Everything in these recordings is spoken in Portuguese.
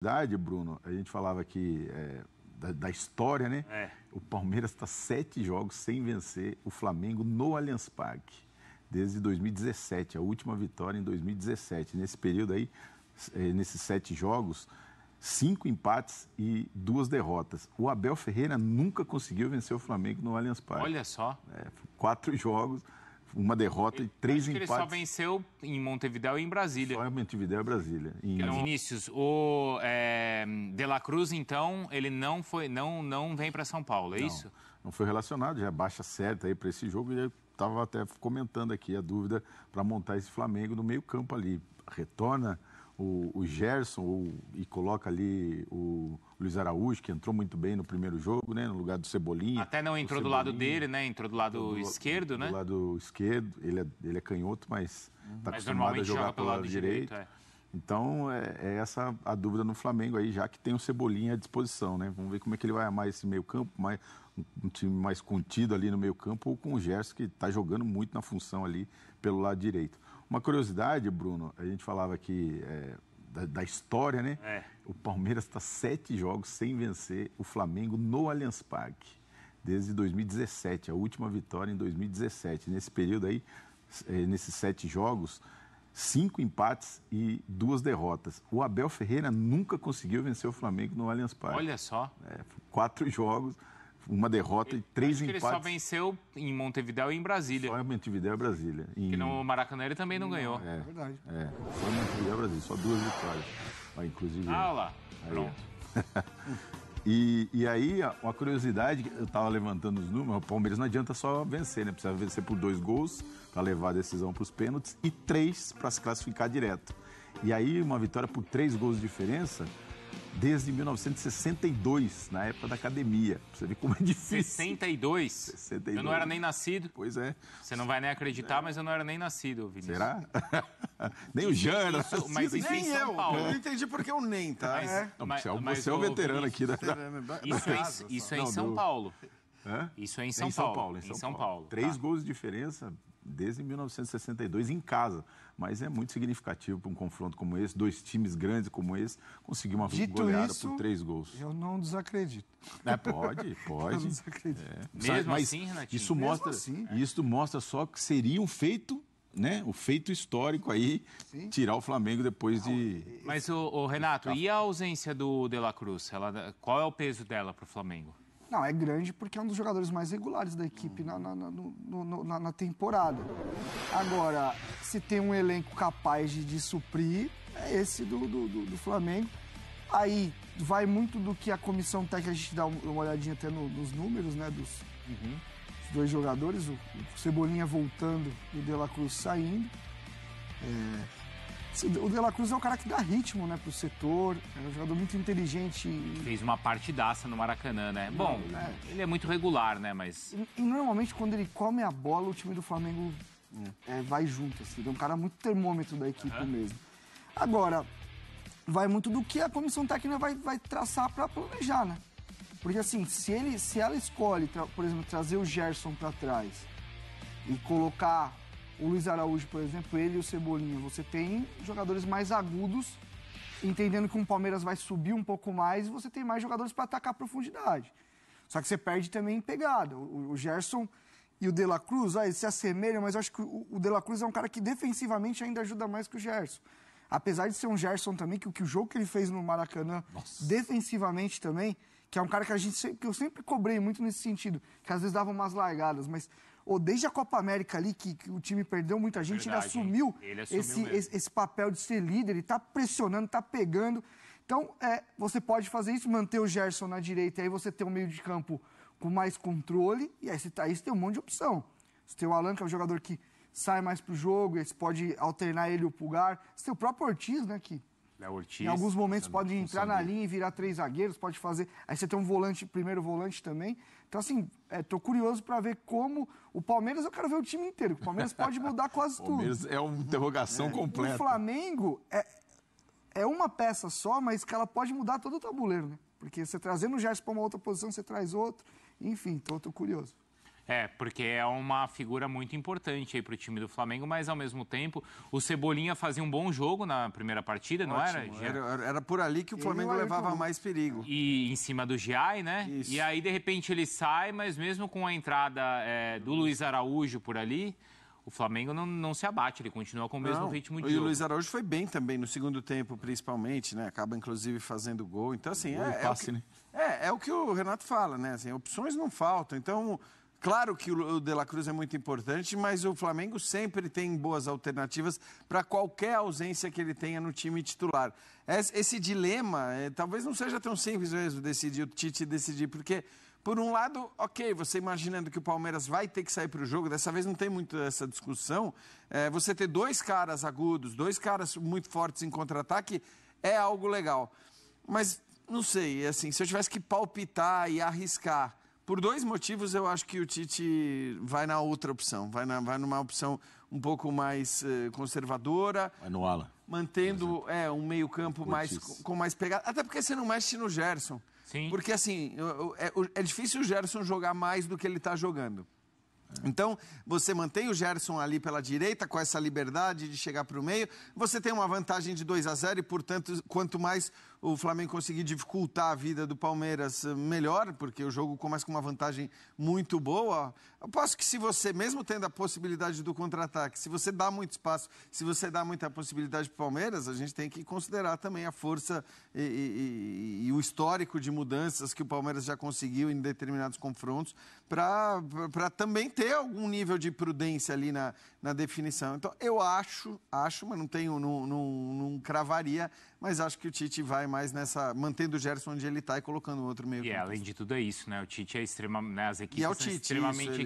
Verdade, Bruno, a gente falava aqui da história, né? O Palmeiras está 7 jogos sem vencer o Flamengo no Allianz Parque, desde 2017, a última vitória em 2017. Nesse período aí, nesses 7 jogos, 5 empates e 2 derrotas. O Abel Ferreira nunca conseguiu vencer o Flamengo no Allianz Parque. Olha só. 4 jogos, uma derrota e 3 empates. Ele só venceu em Montevidéu e em Brasília. Só em Montevidéu e Brasília. Vinícius, o De La Cruz, então, ele não vem para São Paulo, é isso? Não foi relacionado, já é baixa certa aí para esse jogo. E eu estava até comentando aqui a dúvida para montar esse Flamengo no meio campo ali. Retorna o Gerson e coloca ali o Luiz Araújo, que entrou muito bem no primeiro jogo, né, no lugar do Cebolinha. Até não entrou do lado dele, né? Entrou do lado esquerdo, né? Do lado esquerdo, ele é canhoto, mas está acostumado a jogar pelo lado direito. Então, é essa a dúvida no Flamengo aí, já que tem o Cebolinha à disposição, né? Vamos ver como é que ele vai amar esse meio campo, um time mais contido ali no meio campo, ou com o Gerson, que está jogando muito na função ali pelo lado direito. Uma curiosidade, Bruno, a gente falava aqui da história, né? O Palmeiras está 7 jogos sem vencer o Flamengo no Allianz Parque, desde 2017, a última vitória em 2017. Nesse período aí, nesses 7 jogos, 5 empates e 2 derrotas. O Abel Ferreira nunca conseguiu vencer o Flamengo no Allianz Parque. Olha só. 4 jogos, uma derrota e 3 empates. Ele só venceu em Montevidéu e em Brasília. Só em Montevidéu e Brasília. Porque no Maracanã ele também não ganhou. É verdade. Só em Montevidéu e Brasília, só 2 vitórias. Inclusive. Ah, lá. Pronto. E aí, uma curiosidade, eu estava levantando os números, o Palmeiras não adianta só vencer, né? Precisa vencer por 2 gols para levar a decisão para os pênaltis e 3 para se classificar direto. E aí, uma vitória por 3 gols de diferença desde 1962, na época da academia. Você vê como é difícil. 62? 62. Eu não era nem nascido. Pois é. Você não vai nem acreditar, mas eu não era nem nascido, Vinícius. Será? Nem o Jean era nascido. Mas isso em São Paulo. Eu não entendi porque o NEM, tá? Você é o veterano aqui da... Isso é em São Paulo. Isso é em São Paulo. Em São Paulo. 3 gols de diferença desde 1962 em casa. Mas é muito significativo para um confronto como esse, 2 times grandes como esse, conseguir uma goleada por 3 gols. Eu não desacredito. Pode. Eu não desacredito. Mesmo assim, Renatinho? Isso mostra só que seria um feito, né? O feito histórico aí, tirar o Flamengo depois de... Mas, o Renato, e a ausência do De La Cruz? Qual é o peso dela para o Flamengo? Não, é grande porque é um dos jogadores mais regulares da equipe na temporada. Agora, se tem um elenco capaz de suprir, é esse do Flamengo. Aí vai muito do que a comissão técnica, a gente dá uma olhadinha até nos números, né, dos 2 jogadores, o Cebolinha voltando e o De La Cruz saindo. O De La Cruz é um cara que dá ritmo, né, pro setor, é um jogador muito inteligente. Fez uma partidaça no Maracanã, né? Bom, ele é muito regular, né, mas... E normalmente quando ele come a bola, o time do Flamengo vai junto, assim. É um cara muito termômetro da equipe mesmo. Agora, vai muito do que a comissão técnica vai traçar para planejar, né? Porque assim, se ela escolhe, por exemplo, trazer o Gerson para trás e colocar o Luiz Araújo, por exemplo, ele e o Cebolinha, você tem jogadores mais agudos, entendendo que o Palmeiras vai subir um pouco mais e você tem mais jogadores para atacar a profundidade. Só que você perde também em pegada. O Gerson e o De La Cruz, eles se assemelham, mas eu acho que o De La Cruz é um cara que defensivamente ainda ajuda mais que o Gerson. Apesar de ser um Gerson também, que o jogo que ele fez no Maracanã, defensivamente também, que é um cara que eu sempre cobrei muito nesse sentido, que às vezes dava umas largadas, mas... desde a Copa América ali, que o time perdeu muita gente, ele assumiu esse papel de ser líder, ele tá pressionando, tá pegando. Então, você pode fazer isso, manter o Gerson na direita, e aí você tem um meio de campo com mais controle, e aí você tem um monte de opção. Você tem o Alan, que é um jogador que sai mais pro jogo, e aí você pode alternar ele e o Pulgar. Você tem o próprio Ortiz, né, que... Ortiz, em alguns momentos pode entrar na linha e virar 3 zagueiros, pode fazer... Aí você tem um volante, primeiro volante também. Então, assim, tô curioso para ver como... O Palmeiras, eu quero ver o time inteiro. O Palmeiras pode mudar quase tudo. O Palmeiras é uma interrogação completa. O Flamengo é uma peça só, mas que ela pode mudar todo o tabuleiro, né? Porque você trazendo o Gerson para uma outra posição, você traz outro. Enfim, tô curioso. Porque é uma figura muito importante aí para o time do Flamengo, mas ao mesmo tempo o Cebolinha fazia um bom jogo na primeira partida, não era? Era por ali que o Flamengo levava mais perigo. E em cima do Giai, né? Isso. E aí, de repente, ele sai, mas mesmo com a entrada do Luiz Araújo por ali, o Flamengo não se abate, ele continua com o mesmo ritmo de jogo. E o Luiz Araújo foi bem também no segundo tempo, principalmente, né? Acaba, inclusive, fazendo gol. Então, assim, é o que o Renato fala, né? Assim, opções não faltam. Então, claro que o De La Cruz é muito importante, mas o Flamengo sempre tem boas alternativas para qualquer ausência que ele tenha no time titular. Esse dilema talvez não seja tão simples mesmo o Tite decidir, porque... Por um lado, ok, você imaginando que o Palmeiras vai ter que sair para o jogo, dessa vez não tem muito essa discussão, você ter dois caras agudos, dois caras muito fortes em contra-ataque, é algo legal. Mas, não sei, assim, se eu tivesse que palpitar e arriscar, por dois motivos eu acho que o Tite vai na outra opção, vai numa opção um pouco mais conservadora. Vai no ala. Mantendo um meio-campo com mais pegada, até porque você não mexe no Gerson. Sim. Porque, assim, é difícil o Gerson jogar mais do que ele está jogando. Então, você mantém o Gerson ali pela direita, com essa liberdade de chegar para o meio. Você tem uma vantagem de 2-0 e, portanto, quanto mais o Flamengo conseguir dificultar a vida do Palmeiras, melhor, porque o jogo começa com uma vantagem muito boa. Eu posso que se você, mesmo tendo a possibilidade do contra-ataque, se você dá muito espaço, se você dá muita possibilidade para o Palmeiras, a gente tem que considerar também a força e o histórico de mudanças que o Palmeiras já conseguiu em determinados confrontos para também ter algum nível de prudência ali na definição. Então, eu acho, mas não cravaria, mas acho que o Tite vai mais nessa, mantendo o Gerson onde ele está e colocando outro meio. E além de tudo é isso, né? O Tite é extremamente, né? As equipes são Tite, extremamente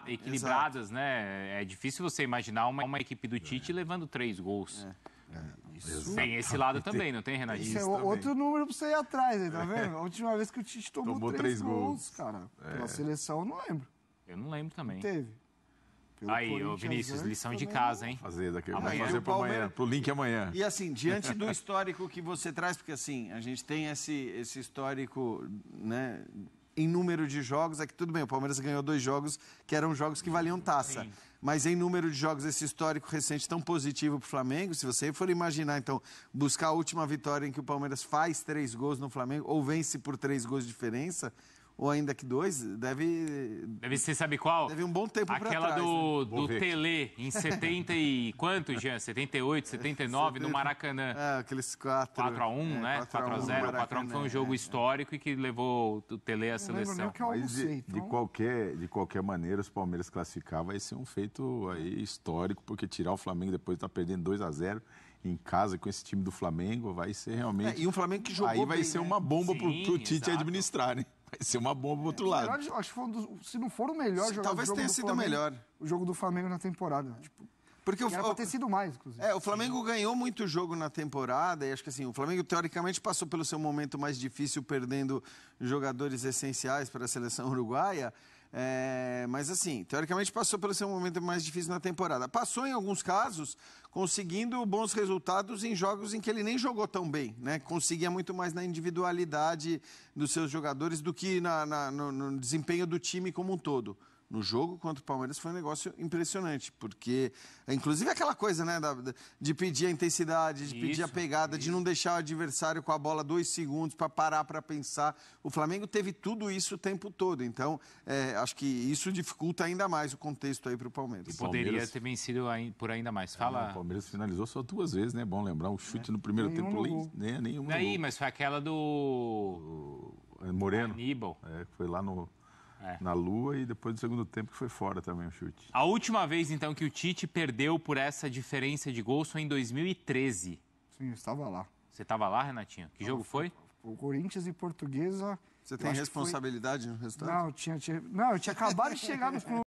equilibradas, né? É difícil você imaginar uma equipe do Tite levando 3 gols. Tem esse lado também, não tem, Renatinho? Isso é outro número para você ir atrás, tá vendo? A última vez que o Tite tomou 3 gols, cara. Pela seleção, eu não lembro. Eu não lembro também. Teve. Aí, ô Vinícius, lição de casa, hein? Fazer daqui vamos fazer para amanhã, pro link amanhã. E assim, diante do histórico que você traz, porque assim, a gente tem esse histórico, né, em número de jogos, é que tudo bem, o Palmeiras ganhou 2 jogos que eram jogos que valiam taça. Sim. Mas em número de jogos, esse histórico recente tão positivo para o Flamengo, se você for imaginar, então, buscar a última vitória em que o Palmeiras faz 3 gols no Flamengo, ou vence por 3 gols de diferença, ou ainda que 2, deve ser, sabe qual? Deve um bom tempo para trás. Aquela do Tele, em 70 e quanto, Jean? 78, 79, no Maracanã. Aqueles 4x1, né? 4x0, 4x1 foi um jogo histórico e que levou o Tele à seleção. Mas de qualquer maneira, os Palmeiras classificar vai ser um feito aí histórico, porque tirar o Flamengo depois de estar perdendo 2x0 em casa com esse time do Flamengo vai ser realmente... E um Flamengo que jogou aí vai bem, ser uma bomba pro Tite administrar, né? Vai ser uma bomba pro outro lado. Acho que se não for o melhor jogador talvez tenha sido o melhor. O jogo do Flamengo na temporada. Porque era pra ter sido mais, inclusive. O Flamengo ganhou muito jogo na temporada e acho que assim, o Flamengo teoricamente passou pelo seu momento mais difícil, perdendo jogadores essenciais para a seleção uruguaia. Mas assim, teoricamente passou pelo seu momento mais difícil na temporada. Passou em alguns casos conseguindo bons resultados em jogos em que ele nem jogou tão bem, né? Conseguia muito mais na individualidade dos seus jogadores do que no desempenho do time como um todo. No jogo contra o Palmeiras foi um negócio impressionante, porque, inclusive aquela coisa, né, de pedir a intensidade, de pedir a pegada, de não deixar o adversário com a bola 2 segundos para parar para pensar. O Flamengo teve tudo isso o tempo todo, então acho que isso dificulta ainda mais o contexto aí para o Palmeiras. E poderia ter vencido por ainda mais. Fala. O Palmeiras finalizou só 2 vezes, né? Bom lembrar, um chute no primeiro tempo, nenhum. Aí, mas foi aquela do Moreno. Aníbal. Foi lá na Lua e depois do segundo tempo que foi fora também o chute. A última vez, então, que o Tite perdeu por essa diferença de gols foi em 2013. Sim, eu estava lá. Você estava lá, Renatinho? Que jogo foi? O Corinthians e Portuguesa. Você tem responsabilidade no resultado? Não, eu tinha acabado de chegar no clube.